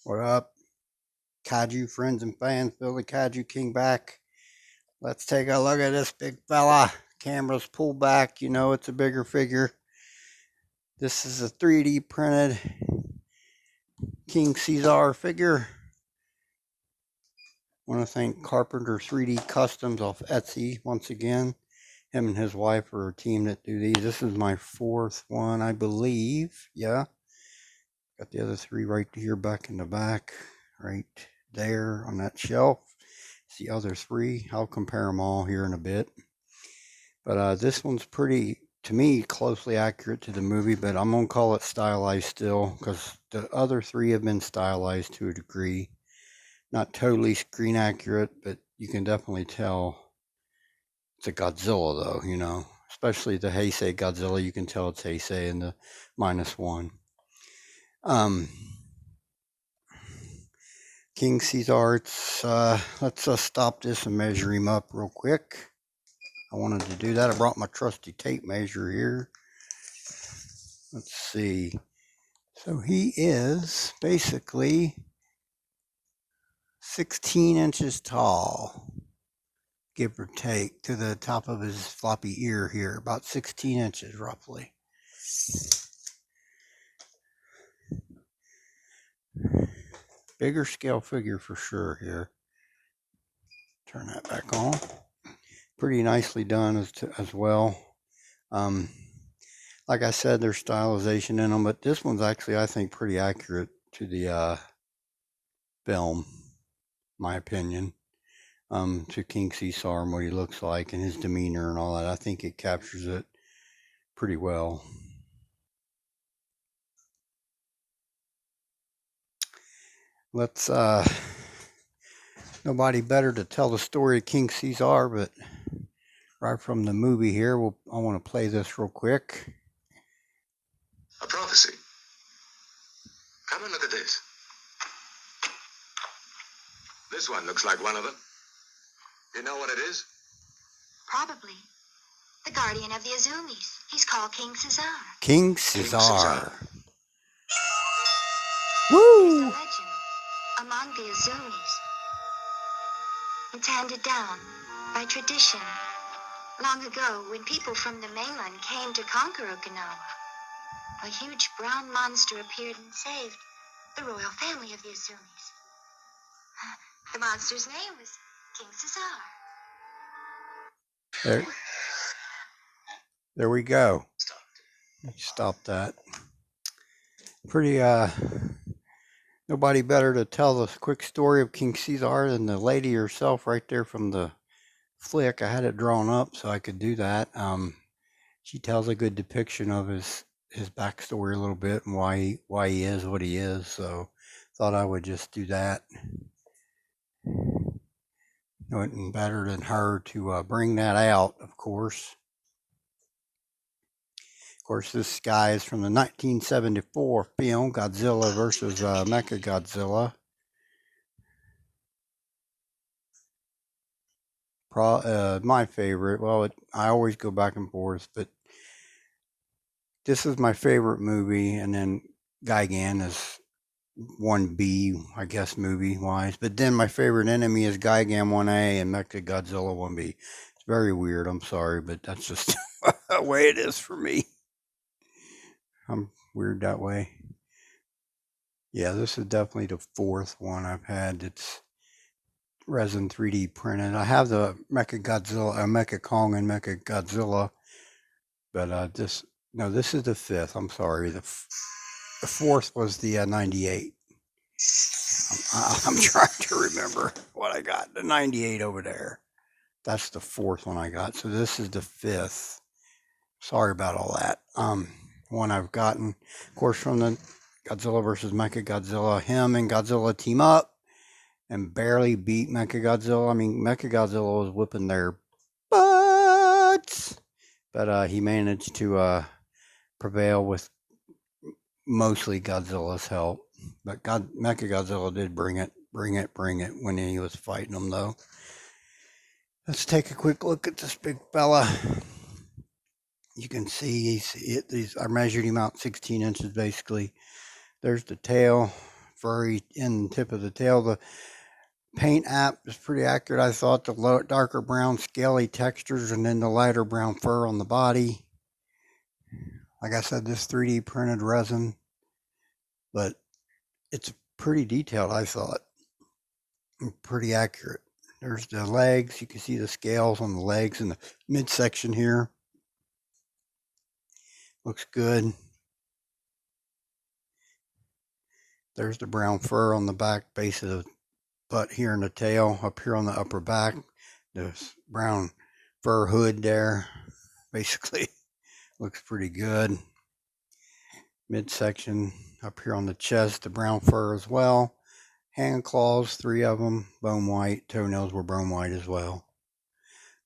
What up, kaiju friends and fans? Billy Kaiju King back. Let's take a look at this big fella. Camera's pulled back, you know it's a bigger figure. This is a 3D printed King Ceasar figure. I want to thank Carpenter 3D Customs off Etsy once again. Him and his wife are a team that do these. This is my fourth one, I believe. Yeah. Got the other three right here back in the back, right there on that shelf. It's the other three. I'll compare them all here in a bit. But this one's pretty, to me, closely accurate to the movie, but I'm going to call it stylized still because the other three have been stylized to a degree. Not totally screen accurate, but you can definitely tell it's a Godzilla though, you know. Especially the Heisei Godzilla, you can tell it's Heisei in the -1. King Ceasar, let's stop this and measure him up real quick. I wanted to do that. I brought my trusty tape measure here. Let's see. So he is basically 16 inches tall, give or take, to the top of his floppy ear here, about 16 inches roughly. Bigger scale figure for sure here. Turn that back on. Pretty nicely done as well. Like I said, there's stylization in them, but this one's actually, I think, pretty accurate to the film, my opinion, to King Ceasar and what he looks like and his demeanor and all that. I think it captures it pretty well. Let's, nobody better to tell the story of King Ceasar, but right from the movie here, I want to play this real quick. A prophecy. Come and look at this. This one looks like one of them. You know what it is? Probably. The guardian of the Azumis. He's called King Ceasar. King Ceasar. Woo! There's a legend among the Azumis. It's handed down by tradition. Long ago, when people from the mainland came to conquer Okinawa, a huge brown monster appeared and saved the royal family of the Azumis. The monster's name was King Ceasar. There we go. Stop that. Pretty, nobody better to tell the quick story of King Ceasar than the lady herself right there from the flick. I had it drawn up so I could do that. She tells a good depiction of his backstory a little bit and why he is what he is. So thought I would just do that. Nothing better than her to bring that out, of course. Of course, this guy is from the 1974 film Godzilla versus Mechagodzilla. My favorite. Well, I always go back and forth, but this is my favorite movie, and then Gigan is 1B, I guess, movie-wise. But then my favorite enemy is Gigan 1A and Mechagodzilla 1B. It's very weird, I'm sorry, but that's just the way it is for me. I'm weird that way. Yeah, this is definitely the fourth one I've had. It's resin 3D printed. I have the Mechagodzilla, Mecha Kong and Mechagodzilla, but this is the fifth. I'm sorry. The fourth was the 98. I'm trying to remember what I got. The 98 over there. That's the fourth one I got. So this is the fifth. Sorry about all that. One I've gotten, of course, from the Godzilla versus Mechagodzilla. Him and Godzilla team up and barely beat Mechagodzilla. I mean, Mechagodzilla was whipping their butts, but he managed to prevail with mostly Godzilla's help. But Mechagodzilla did bring it when he was fighting them, though. Let's take a quick look at this big fella. You can see I measured him out 16 inches basically. There's the tail, furry end tip of the tail. The paint app is pretty accurate. I thought the darker brown scaly textures and then the lighter brown fur on the body. Like I said, this 3D printed resin, but it's pretty detailed, I thought. Pretty accurate. There's the legs. You can see the scales on the legs in the midsection here. Looks good. There's the brown fur on the back base of the butt here in the tail, up here on the upper back. There's brown fur hood there. Basically, looks pretty good. Midsection up here on the chest, the brown fur as well. Hand claws, 3 of them, bone white. Toenails were bone white as well.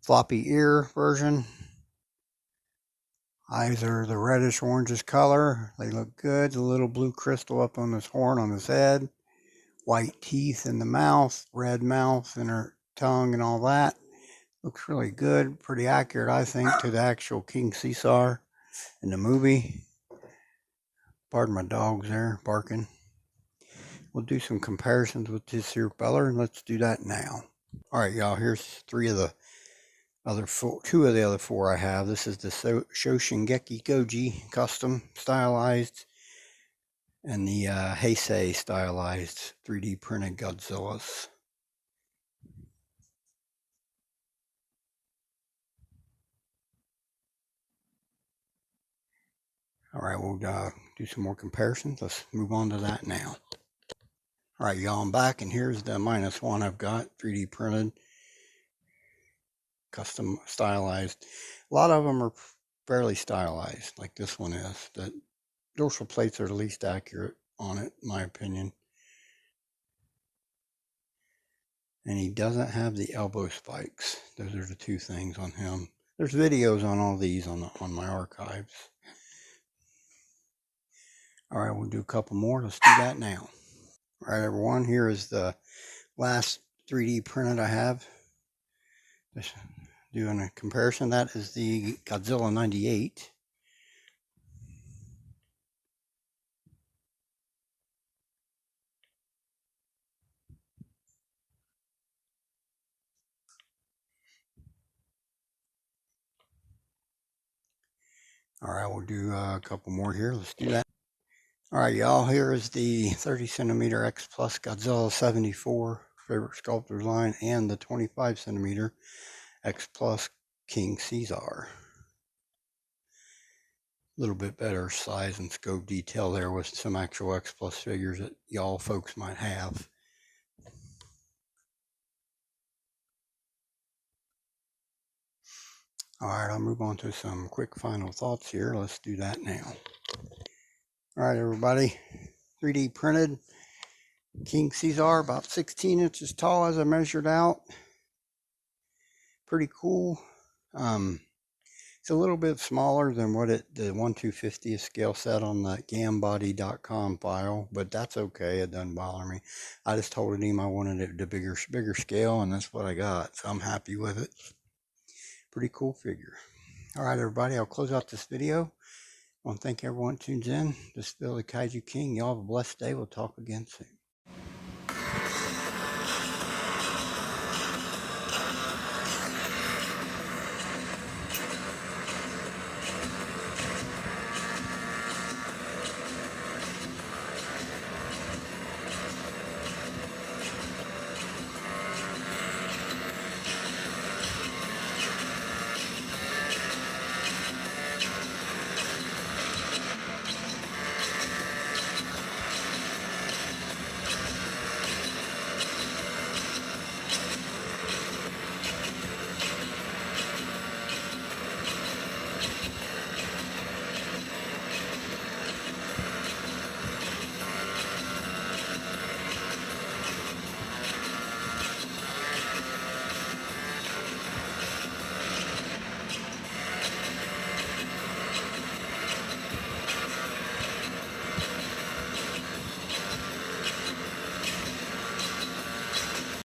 Floppy ear version. Eyes are the reddish orangish color. They look good. A little blue crystal up on his horn on his head. White teeth in the mouth, red mouth and her tongue and all that. Looks really good. Pretty accurate, I think, to the actual King Ceasar in the movie. Pardon my dogs there barking. We'll do some comparisons with this here feller, and let's do that now. All right, y'all, here's 2 of the other 4 I have. This is the Shoshingeki Goji custom stylized and the Heisei stylized 3D printed Godzillas. All right, we'll do some more comparisons. Let's move on to that now. All right, y'all, I'm back, and here's the -1 I've got, 3D printed, custom stylized. A lot of them are fairly stylized, like this one is. The dorsal plates are the least accurate on it, in my opinion. And he doesn't have the elbow spikes. Those are the 2 things on him. There's videos on all these on my archives. All right, we'll do a couple more. Let's do that now. All right, everyone, here is the last 3D printed I have. Just doing a comparison. That is the Godzilla 98. All right, we'll do a couple more here. Let's do that. All right, y'all, here is the 30 centimeter X Plus Godzilla 74 favorite sculptor's line and the 25 centimeter X Plus King Ceasar. A little bit better size and scope detail there with some actual X Plus figures that y'all folks might have. All right, I'll move on to some quick final thoughts here. Let's do that now. All right, everybody, 3D printed King Ceasar, about 16 inches tall as I measured out. Pretty cool. It's a little bit smaller than what the 1/250th scale said on the gambody.com file, but that's okay. It doesn't bother me. I just told him I wanted it the bigger scale, and that's what I got. So I'm happy with it. Pretty cool figure. All right, everybody, I'll close out this video. I want to thank everyone who tunes in. This is Bill the Kaiju King. Y'all have a blessed day. We'll talk again soon.